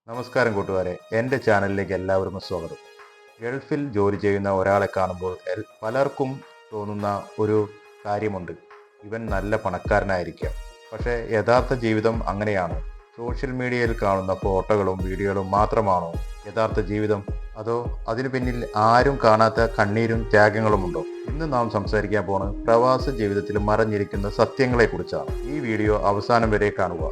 നമസ്കാരം കൂട്ടുകാരെ, എൻ്റെ ചാനലിലേക്ക് എല്ലാവർക്കും സ്വാഗതം. ഗൾഫിൽ ജോലി ചെയ്യുന്ന ഒരാളെ കാണുമ്പോൾ പലർക്കും തോന്നുന്ന ഒരു കാര്യമുണ്ട്, ഇവൻ നല്ല പണക്കാരനായിരിക്കാം. പക്ഷേ യഥാർത്ഥ ജീവിതം അങ്ങനെയാണോ? സോഷ്യൽ മീഡിയയിൽ കാണുന്ന ഫോട്ടോകളും വീഡിയോകളും മാത്രമാണോ യഥാർത്ഥ ജീവിതം? അതോ അതിനു പിന്നിൽ ആരും കാണാത്ത കണ്ണീരും ത്യാഗങ്ങളുമുണ്ടോ? ഇന്ന് നാം സംസാരിക്കാൻ പോണ് പ്രവാസ ജീവിതത്തിൽ മറഞ്ഞിരിക്കുന്ന സത്യങ്ങളെക്കുറിച്ചാണ്. ഈ വീഡിയോ അവസാനം വരെ കാണുക.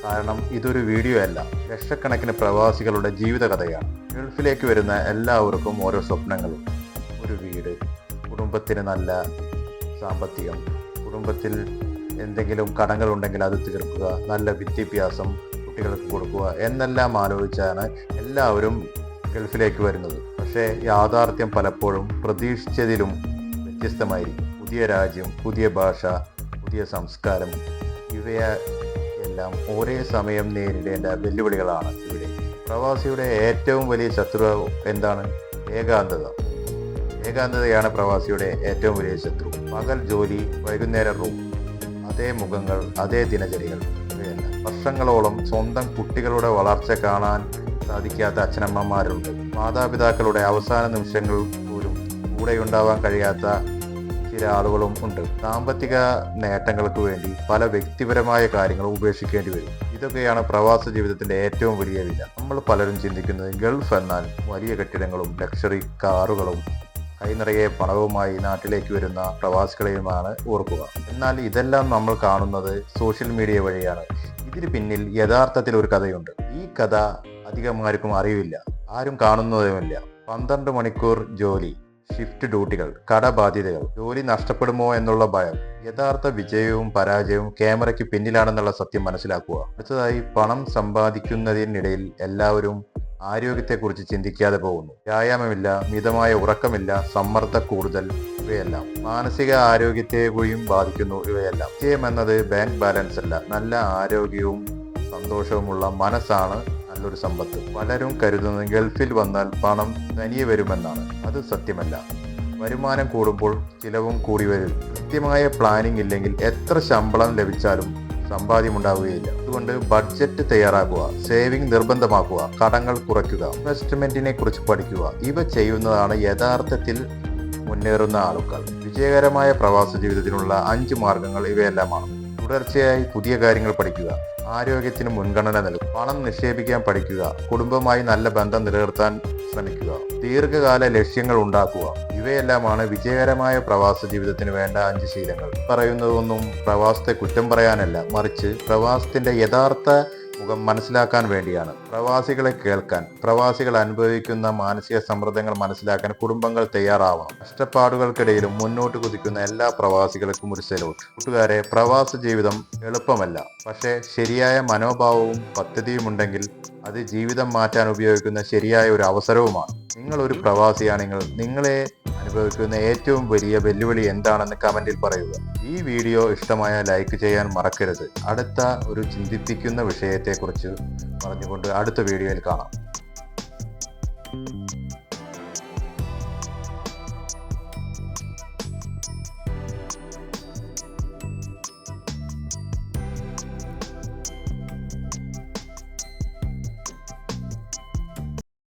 കാരണം ഇതൊരു വീഡിയോ അല്ല, ലക്ഷക്കണക്കിന് പ്രവാസികളുടെ ജീവിത കഥയാണ്. ഗൾഫിലേക്ക് വരുന്ന എല്ലാവർക്കും ഓരോ സ്വപ്നങ്ങളും. ഒരു വീട്, കുടുംബത്തിന് നല്ല സാമ്പത്തികം, കുടുംബത്തിൽ എന്തെങ്കിലും കടങ്ങൾ ഉണ്ടെങ്കിൽ അത് തീർക്കുക, നല്ല വിദ്യാഭ്യാസം കുട്ടികൾക്ക് കൊടുക്കുക എന്നെല്ലാം ആലോചിച്ചാണ് എല്ലാവരും ഗൾഫിലേക്ക് വരുന്നത്. പക്ഷേ യാഥാർത്ഥ്യം പലപ്പോഴും പ്രതീക്ഷിച്ചതിലും വ്യത്യസ്തമായിരിക്കും. പുതിയ രാജ്യം, പുതിയ ഭാഷ, പുതിയ സംസ്കാരം, ഇവയെല്ലാം ഒരേ സമയം നേരിടേണ്ട വെല്ലുവിളികളാണ് ഇവിടെ. പ്രവാസിയുടെ ഏറ്റവും വലിയ ശത്രു എന്താണ്? ഏകാന്തതയാണ് പ്രവാസിയുടെ ഏറ്റവും വലിയ ശത്രു. പകൽ ജോലി, വൈകുന്നേരം റൂം, അതേ മുഖങ്ങൾ, അതേ ദിനചര്യകൾ. ഇവയല്ല, വർഷങ്ങളോളം സ്വന്തം കുട്ടികളുടെ വളർച്ച കാണാൻ സാധിക്കാത്ത അച്ഛനമ്മമാരുണ്ട്. മാതാപിതാക്കളുടെ അവസാന നിമിഷങ്ങൾ പോലും കൂടെയുണ്ടാവാൻ കഴിയാത്ത ചില ആളുകളും ഉണ്ട്. സാമ്പത്തിക നേട്ടങ്ങൾക്ക് വേണ്ടി പല വ്യക്തിപരമായ കാര്യങ്ങളും ഉപേക്ഷിക്കേണ്ടി വരും. ഇതൊക്കെയാണ് പ്രവാസ ജീവിതത്തിന്റെ ഏറ്റവും വലിയ വില. നമ്മൾ പലരും ചിന്തിക്കുന്നത് ഗൾഫ് എന്നാൽ വലിയ കെട്ടിടങ്ങളും ലക്ഷറി കാറുകളും കൈനിറയെ പണവുമായി നാട്ടിലേക്ക് വരുന്ന പ്രവാസികളെയുമാണ് ഓർക്കുക. എന്നാൽ ഇതെല്ലാം നമ്മൾ കാണുന്നത് സോഷ്യൽ മീഡിയ വഴിയാണ്. ഇതിന് പിന്നിൽ യഥാർത്ഥത്തിൽ ഒരു കഥയുണ്ട്. ഈ കഥ അധികമാർക്കും അറിയില്ല, ആരും കാണുന്നതുമില്ല. 12 മണിക്കൂർ ജോലി, ഷിഫ്റ്റ് ഡ്യൂട്ടികൾ, കടബാധ്യതകൾ, ജോലി നഷ്ടപ്പെടുമോ എന്നുള്ള ഭയം, യഥാർത്ഥ വിജയവും പരാജയവും ക്യാമറയ്ക്ക് പിന്നിലാണെന്നുള്ള സത്യം മനസ്സിലാക്കുക. അടുത്തതായി, പണം സമ്പാദിക്കുന്നതിനിടയിൽ എല്ലാവരും ആരോഗ്യത്തെക്കുറിച്ച് ചിന്തിക്കാതെ പോകുന്നു. വ്യായാമമില്ല, മിതമായ ഉറക്കമില്ല, സമ്മർദ്ദം കൂടുതൽ, ഇവയെല്ലാം മാനസിക ആരോഗ്യത്തെയും ബാധിക്കുന്നു. ഇവയെല്ലാം വിജയം എന്നത് ബാങ്ക് ബാലൻസ് അല്ല, നല്ല ആരോഗ്യവും സന്തോഷവുമുള്ള മനസ്സാണ് നല്ലൊരു സമ്പത്ത്. പലരും കരുതുന്നത് ഗൾഫിൽ വന്നാൽ പണം തനിയെ വരുമെന്നാണ്. അത് സത്യമല്ല. വരുമാനം കൂടുമ്പോൾ ചിലവും കൂടി വരും. കൃത്യമായ പ്ലാനിംഗ് ഇല്ലെങ്കിൽ എത്ര ശമ്പളം ലഭിച്ചാലും സമ്പാദ്യം ഉണ്ടാവുകയില്ല. അതുകൊണ്ട് ബഡ്ജറ്റ് തയ്യാറാക്കുക, സേവിംഗ് നിർബന്ധമാക്കുക, കടങ്ങൾ കുറയ്ക്കുക, ഇൻവെസ്റ്റ്മെന്റിനെ കുറിച്ച് പഠിക്കുക. ഇവ ചെയ്യുന്നതാണ് യഥാർത്ഥത്തിൽ മുന്നേറുന്ന ആളുകൾ. വിജയകരമായ പ്രവാസ ജീവിതത്തിനുള്ള 5 മാർഗങ്ങൾ ഇവയെല്ലാമാണ്. തുടർച്ചയായി പുതിയ കാര്യങ്ങൾ പഠിക്കുക, ആരോഗ്യത്തിന് മുൻഗണന നൽകുക, പണം നിക്ഷേപിക്കാൻ പഠിക്കുക, കുടുംബമായി നല്ല ബന്ധം നിലനിർത്താൻ ശ്രമിക്കുക, ദീർഘകാല ലക്ഷ്യങ്ങൾ ഉണ്ടാക്കുക. ഇവയെല്ലാമാണ് വിജയകരമായ പ്രവാസ ജീവിതത്തിന് വേണ്ട 5 ശീലങ്ങൾ. പറയുന്നതൊന്നും പ്രവാസത്തെ കുറ്റം പറയാനല്ല, മറിച്ച് പ്രവാസത്തിന്റെ യഥാർത്ഥ മുഖം മനസ്സിലാക്കാൻ വേണ്ടിയാണ്. പ്രവാസികളെ കേൾക്കാൻ, പ്രവാസികൾ അനുഭവിക്കുന്ന മാനസിക സമ്മർദ്ദങ്ങൾ മനസ്സിലാക്കാൻ കുടുംബങ്ങൾ തയ്യാറാവണം. കഷ്ടപ്പാടുകൾക്കിടയിലും മുന്നോട്ട് കുതിക്കുന്ന എല്ലാ പ്രവാസികൾക്കും ഒരു സല്യൂട്ട്. കൂട്ടുകാരെ, പ്രവാസ ജീവിതം എളുപ്പമല്ല, പക്ഷേ ശരിയായ മനോഭാവവും പദ്ധതിയും ഉണ്ടെങ്കിൽ അത് ജീവിതം മാറ്റാൻ ഉപയോഗിക്കുന്ന ശരിയായ ഒരു അവസരവുമാണ്. നിങ്ങൾ ഒരു പ്രവാസിയാണെങ്കിൽ നിങ്ങളെ അനുഭവിക്കുന്ന ഏറ്റവും വലിയ വെല്ലുവിളി എന്താണെന്ന് കമന്റിൽ പറയുക. ഈ വീഡിയോ ഇഷ്ടമായ ലൈക്ക് ചെയ്യാൻ മറക്കരുത്. അടുത്ത ഒരു ചിന്തിപ്പിക്കുന്ന വിഷയത്തെക്കുറിച്ച് പറഞ്ഞുകൊണ്ട് അടുത്ത വീഡിയോയിൽ കാണാം.